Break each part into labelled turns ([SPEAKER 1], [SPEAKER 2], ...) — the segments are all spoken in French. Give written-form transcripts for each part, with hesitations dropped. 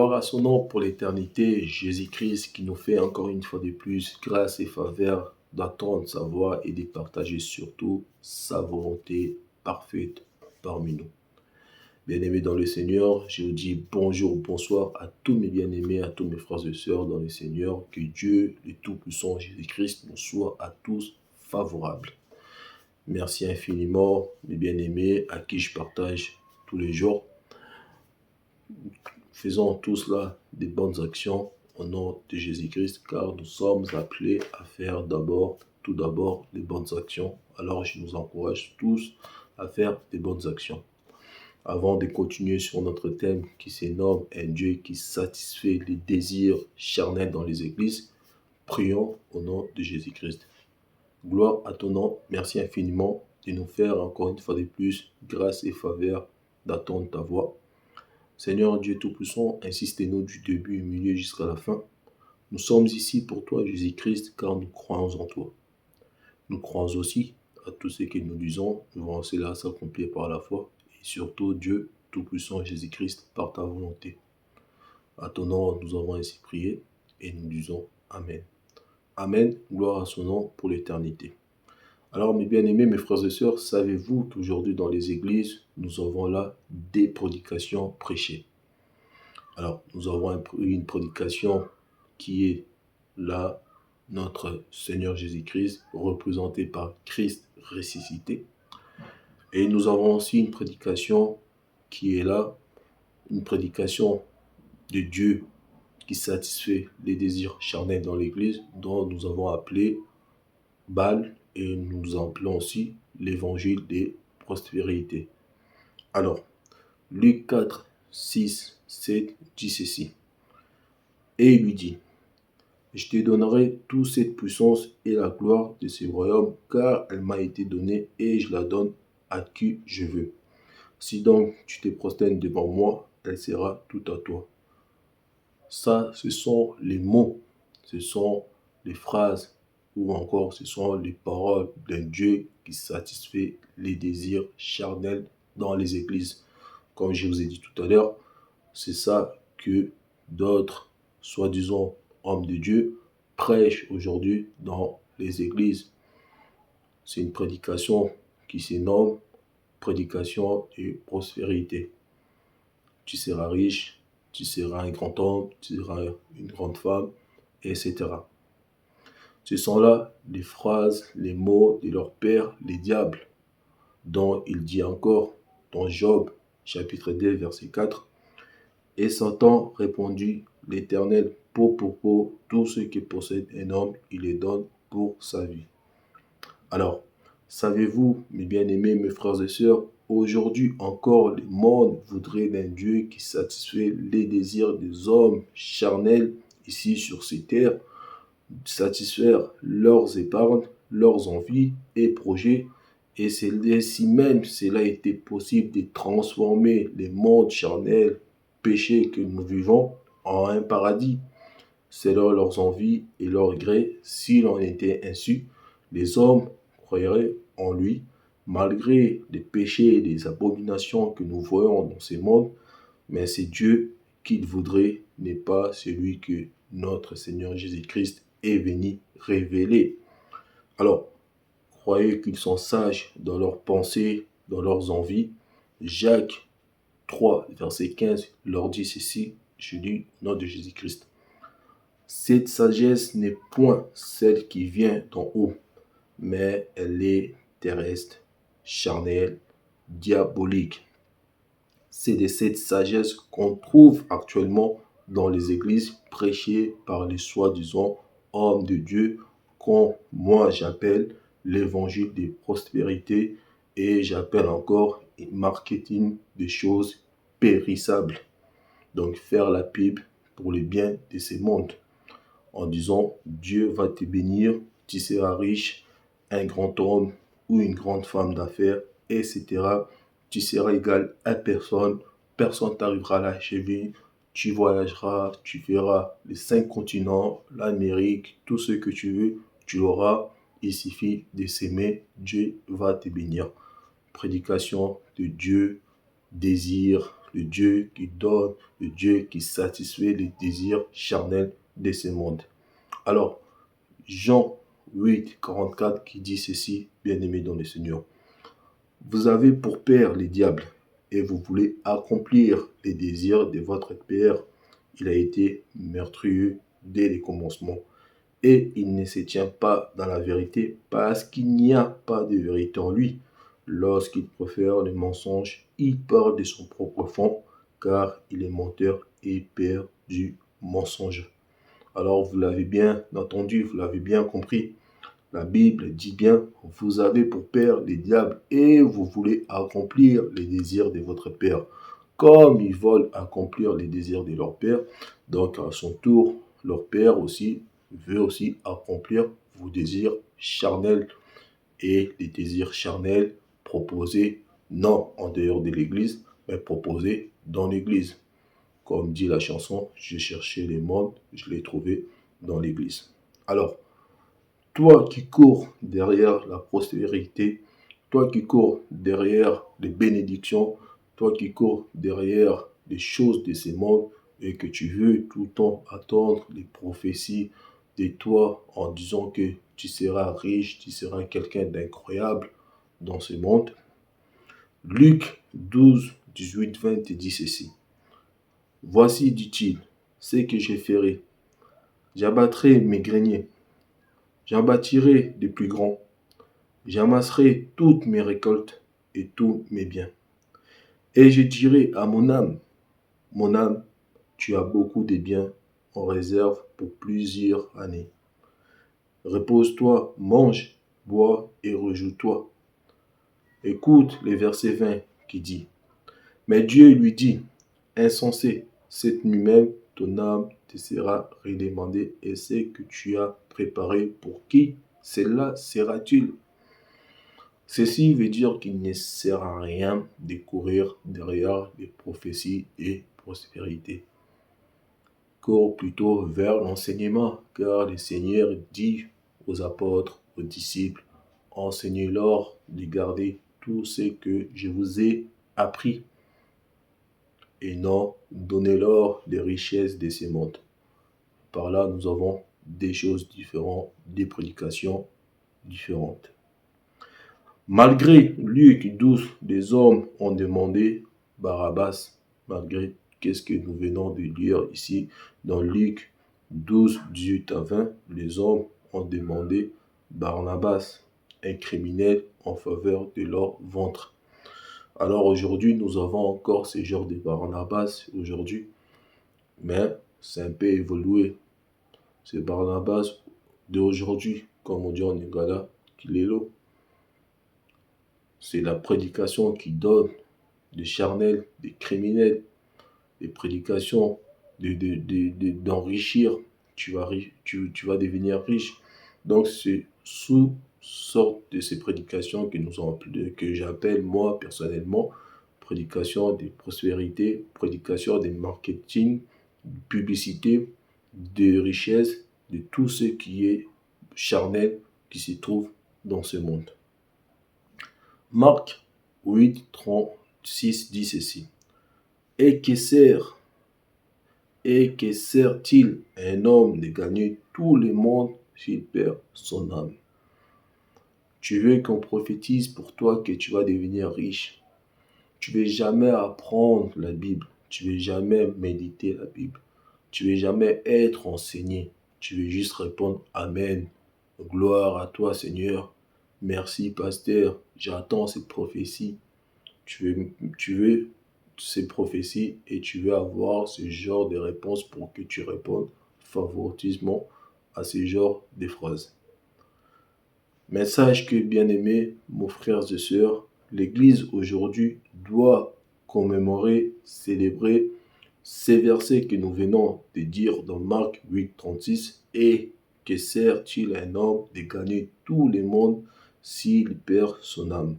[SPEAKER 1] Gloire à son nom pour l'éternité, Jésus-Christ qui nous fait encore une fois de plus grâce et faveur d'attendre sa voix et de partager surtout sa volonté parfaite parmi nous. Bien-aimés dans le Seigneur, je vous dis bonjour, bonsoir à tous mes bien-aimés, à tous mes frères et sœurs dans le Seigneur. Que Dieu, le Tout-Puissant Jésus-Christ, nous soit à tous favorable. Merci infiniment, mes bien-aimés, à qui je partage tous les jours. Faisons tous cela des bonnes actions au nom de Jésus-Christ, car nous sommes appelés à faire tout d'abord, les bonnes actions. Alors je nous encourage tous à faire des bonnes actions. Avant de continuer sur notre thème qui se nomme un Dieu qui satisfait les désirs charnels dans les églises, prions au nom de Jésus-Christ. Gloire à ton nom, merci infiniment de nous faire encore une fois de plus grâce et faveur d'attendre ta voix. Seigneur Dieu Tout-Puissant, insiste-nous du début au milieu jusqu'à la fin. Nous sommes ici pour toi, Jésus-Christ, car nous croyons en toi. Nous croyons aussi à tout ce que nous disons, nous voyons cela s'accomplir par la foi, et surtout Dieu Tout-Puissant, Jésus-Christ, par ta volonté. À ton nom, nous avons ainsi prié, et nous disons Amen. Amen, gloire à son nom pour l'éternité. Alors mes bien-aimés, mes frères et sœurs, savez-vous qu'aujourd'hui dans les églises, nous avons là des prédications prêchées. Alors, nous avons une prédication qui est là, notre Seigneur Jésus-Christ, représenté par Christ ressuscité. Et nous avons aussi une prédication qui est là, une prédication de Dieu qui satisfait les désirs charnels dans l'Église, dont nous avons appelé Baal, et nous appelons aussi l'évangile des prospérités. Alors, Luc 4, 6, 7 dit ceci. Et il lui dit, je te donnerai toute cette puissance et la gloire de ce royaume, car elle m'a été donnée et je la donne à qui je veux. Si donc tu te prosternes devant moi, elle sera toute à toi. Ça, ce sont les mots, ce sont les phrases, ou encore ce sont les paroles d'un Dieu qui satisfait les désirs charnels dans les églises. Comme je vous ai dit tout à l'heure, c'est ça que d'autres, soi-disant hommes de Dieu, prêchent aujourd'hui dans les églises. C'est une prédication qui se nomme prédication de prospérité. Tu seras riche, tu seras un grand homme, tu seras une grande femme, etc. Ce sont là les phrases, les mots de leur père, les diables, dont il dit encore dans Job, chapitre 2, verset 4, « Et Satan répondit, l'Éternel, peau pour peau, tout ce que possède un homme, il les donne pour sa vie. » Alors, savez-vous, mes bien-aimés, mes frères et sœurs, aujourd'hui encore, le monde voudrait d'un Dieu qui satisfait les désirs des hommes charnels ici sur ces terres, satisfaire leurs épargnes, leurs envies et projets. Et c'est ainsi même cela a été possible de transformer les mondes charnels, péchés que nous vivons en un paradis. Selon leurs envies et leurs gré, s'il en était ainsi, les hommes croiraient en lui, malgré les péchés et les abominations que nous voyons dans ces mondes. Mais c'est Dieu qu'il voudrait, n'est pas celui que notre Seigneur Jésus-Christ est venu révéler. Alors, croyez qu'ils sont sages dans leurs pensées, dans leurs envies. Jacques 3, verset 15, leur dit ceci, je lis au nom de Jésus-Christ. Cette sagesse n'est point celle qui vient d'en haut, mais elle est terrestre, charnelle, diabolique. C'est de cette sagesse qu'on trouve actuellement dans les églises prêchées par les soi-disant hommes de Dieu, qu'on moi j'appelle l'évangile des prospérités et j'appelle encore marketing des choses périssables. Donc faire la pub pour le bien de ce monde en disant Dieu va te bénir, tu seras riche, un grand homme ou une grande femme d'affaires, etc. Tu seras égal à personne, personne t'arrivera à la cheville, tu voyageras, tu feras les 5 continents, l'Amérique, tout ce que tu veux, tu l'auras. Il suffit de s'aimer, Dieu va te bénir. Prédication de Dieu, désir, le Dieu qui donne, le Dieu qui satisfait les désirs charnels de ce monde. Alors, Jean 8, 44 qui dit ceci, bien-aimés dans le Seigneur. Vous avez pour père les diables et vous voulez accomplir les désirs de votre père. Il a été meurtrier dès les commencements et il ne se tient pas dans la vérité parce qu'il n'y a pas de vérité en lui. Lorsqu'il profère le mensonge, il parle de son propre fond car il est menteur et père du mensonge. Alors vous l'avez bien entendu, vous l'avez bien compris. La Bible dit bien, vous avez pour père les diables et vous voulez accomplir les désirs de votre père. Comme ils veulent accomplir les désirs de leur père, donc à son tour, leur père aussi veut aussi accomplir vos désirs charnels et les désirs charnels proposés non en dehors de l'église, mais proposés dans l'église. Comme dit la chanson, j'ai cherché les mondes, je les trouvés dans l'église. Alors, toi qui cours derrière la prospérité, toi qui cours derrière les bénédictions, toi qui cours derrière les choses de ces mondes et que tu veux tout le temps attendre les prophéties de toi en disant que tu seras riche, tu seras quelqu'un d'incroyable dans ce monde. Luc 12, 18, 20 te dit ceci. Voici, dit-il, ce que je ferai. J'abattrai mes greniers. J'en bâtirai des plus grands. J'amasserai toutes mes récoltes et tous mes biens. Et je dirai à mon âme, tu as beaucoup de biens en réserve pour plusieurs années. Repose-toi, mange, bois et réjouis-toi. Écoute le verset 20 qui dit, mais Dieu lui dit, insensé, cette nuit même, ton âme te sera redemandée et ce que tu as préparé pour qui cela sera-t-il? Ceci veut dire qu'il ne sert à rien de courir derrière les prophéties et prospérités. Cours plutôt vers l'enseignement, car le Seigneur dit aux apôtres, aux disciples, enseignez-leur de garder tout ce que je vous ai appris, et non donnez-leur les richesses de ce monde. Par là, nous avons des choses différentes, des prédications différentes. Malgré Luc 12, les hommes ont demandé Barabbas, malgré qu'est-ce que nous venons de lire ici dans Luc 12, 18 à 20, les hommes ont demandé Barnabas, un criminel en faveur de leur ventre. Alors aujourd'hui, nous avons encore ce genre de Barnabas aujourd'hui, mais c'est un peu évolué. C'est Barnabas d'aujourd'hui, comme on dit en Lingala, qu'il est là. C'est la prédication qui donne des charnels, des criminels, des prédications d'enrichir. Tu vas devenir riche. Donc c'est sous sorte de ces prédications que j'appelle moi personnellement prédication des prospérités, prédication des marketing, publicité, de richesse, de tout ce qui est charnel qui se trouve dans ce monde. Marc 8, 36 dit ceci. Et que sert-il à un homme de gagner tout le monde s'il perd son âme? Tu veux qu'on prophétise pour toi que tu vas devenir riche. Tu ne veux jamais apprendre la Bible. Tu ne veux jamais méditer la Bible. Tu ne veux jamais être enseigné. Tu veux juste répondre Amen. Gloire à toi, Seigneur. Merci, pasteur. J'attends cette prophétie. Tu veux ces prophéties et tu veux avoir ce genre de réponse pour que tu répondes favoritisement à ce genre de phrases. Mais sache que, bien-aimés, mon frères et sœurs, l'Église aujourd'hui doit commémorer, célébrer ces versets que nous venons de dire dans Marc 8, 36. Et que sert-il à un homme de gagner tout le monde s'il perd son âme?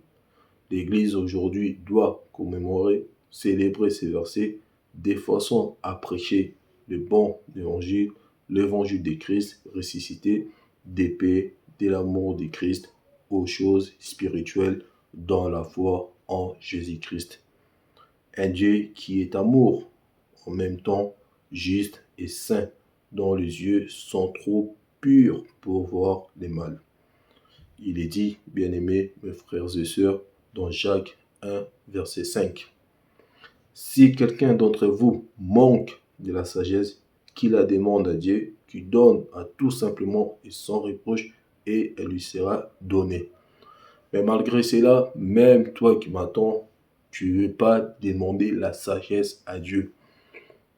[SPEAKER 1] L'Église aujourd'hui doit commémorer, célébrer ces versets de façon à prêcher le bon évangile, l'évangile de Christ ressuscité, des paix, de l'amour de Christ aux choses spirituelles dans la foi en Jésus-Christ. Un Dieu qui est amour, en même temps juste et saint, dont les yeux sont trop purs pour voir les mal. Il est dit, bien-aimés, mes frères et sœurs, dans Jacques 1, verset 5. Si quelqu'un d'entre vous manque de la sagesse, qu'il la demande à Dieu, qui donne à tout simplement et sans reproche, et elle lui sera donnée. Mais malgré cela, même toi qui m'attends, tu ne veux pas demander la sagesse à Dieu.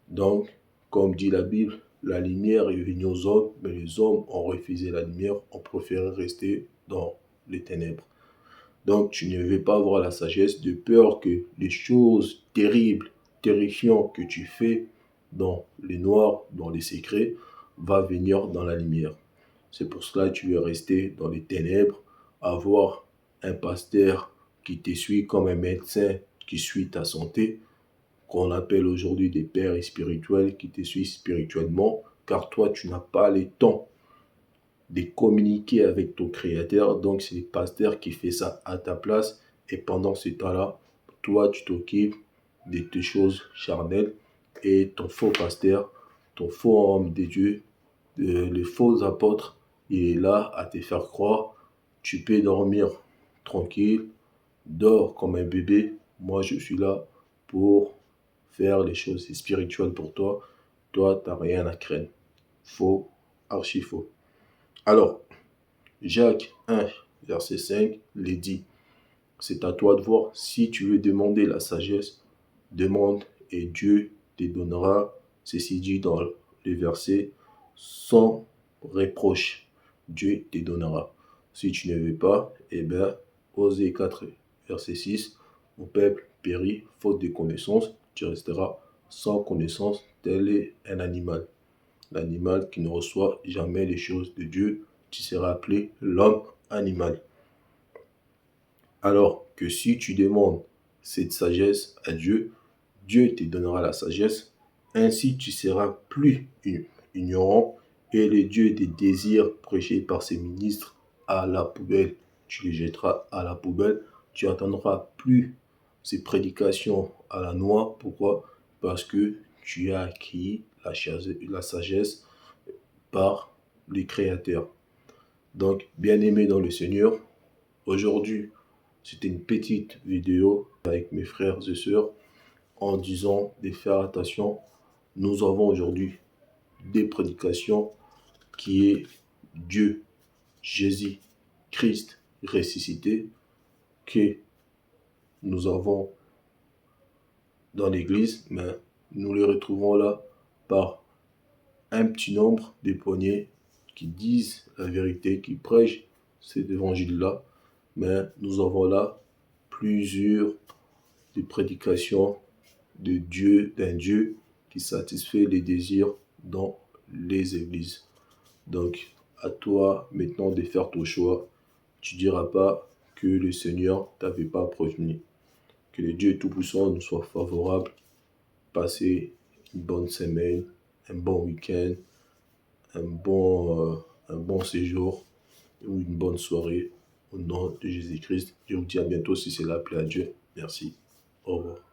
[SPEAKER 1] Donc, comme dit la Bible, la lumière est venue aux hommes, mais les hommes ont refusé la lumière, ont préféré rester dans les ténèbres. Donc, tu ne veux pas avoir la sagesse de peur que les choses terribles, terrifiantes que tu fais dans les noirs, dans les secrets, va venir dans la lumière. C'est pour cela que tu veux rester dans les ténèbres, avoir un pasteur qui te suit comme un médecin qui suit ta santé, qu'on appelle aujourd'hui des pères spirituels qui te suivent spirituellement, car toi, tu n'as pas le temps de communiquer avec ton Créateur. Donc, c'est le pasteur qui fait ça à ta place. Et pendant ce temps-là, toi, tu t'occupes de tes choses charnelles. Et ton faux pasteur, ton faux homme de Dieu, le faux apôtre, il est là à te faire croire. Tu peux dormir tranquille, dors comme un bébé. Moi, je suis là pour faire les choses spirituelles pour toi. Toi, tu n'as rien à craindre. Faux, archi faux. Alors, Jacques 1, verset 5, les dit, c'est à toi de voir. Si tu veux demander la sagesse, demande et Dieu te donnera. Ceci dit dans les versets, sans reproche, Dieu te donnera. Si tu ne veux pas, eh bien, Osée 4, verset 6, mon peuple périt faute de connaissance, tu resteras sans connaissance, tel est un animal. L'animal qui ne reçoit jamais les choses de Dieu, tu seras appelé l'homme animal. Alors que si tu demandes cette sagesse à Dieu, Dieu te donnera la sagesse. Ainsi, tu seras plus ignorant et les dieux des désirs prêchés par ses ministres à la poubelle. Tu les jetteras à la poubelle. Tu n'entendras plus ces prédications à la noix. Pourquoi? Parce que tu as acquis la sagesse par les créateurs. Donc, bien-aimé dans le Seigneur, aujourd'hui, c'était une petite vidéo avec mes frères et sœurs en disant de faire attention. Nous avons aujourd'hui des prédications qui est Dieu, Jésus, Christ ressuscité, que nous avons dans l'église, mais nous les retrouvons là par un petit nombre de poignées qui disent la vérité, qui prêchent cet évangile-là, mais nous avons là plusieurs de prédications de Dieu, d'un Dieu qui satisfait les désirs dans les églises. Donc, à toi maintenant de faire ton choix. Tu ne diras pas que le Seigneur ne t'avait pas prévenu. Que le Dieu Tout-Puissant nous soit favorable. Passez une bonne semaine, un bon week-end, un bon séjour ou une bonne soirée. Au nom de Jésus-Christ, je vous dis à bientôt si c'est l'appel à Dieu. Merci. Au revoir.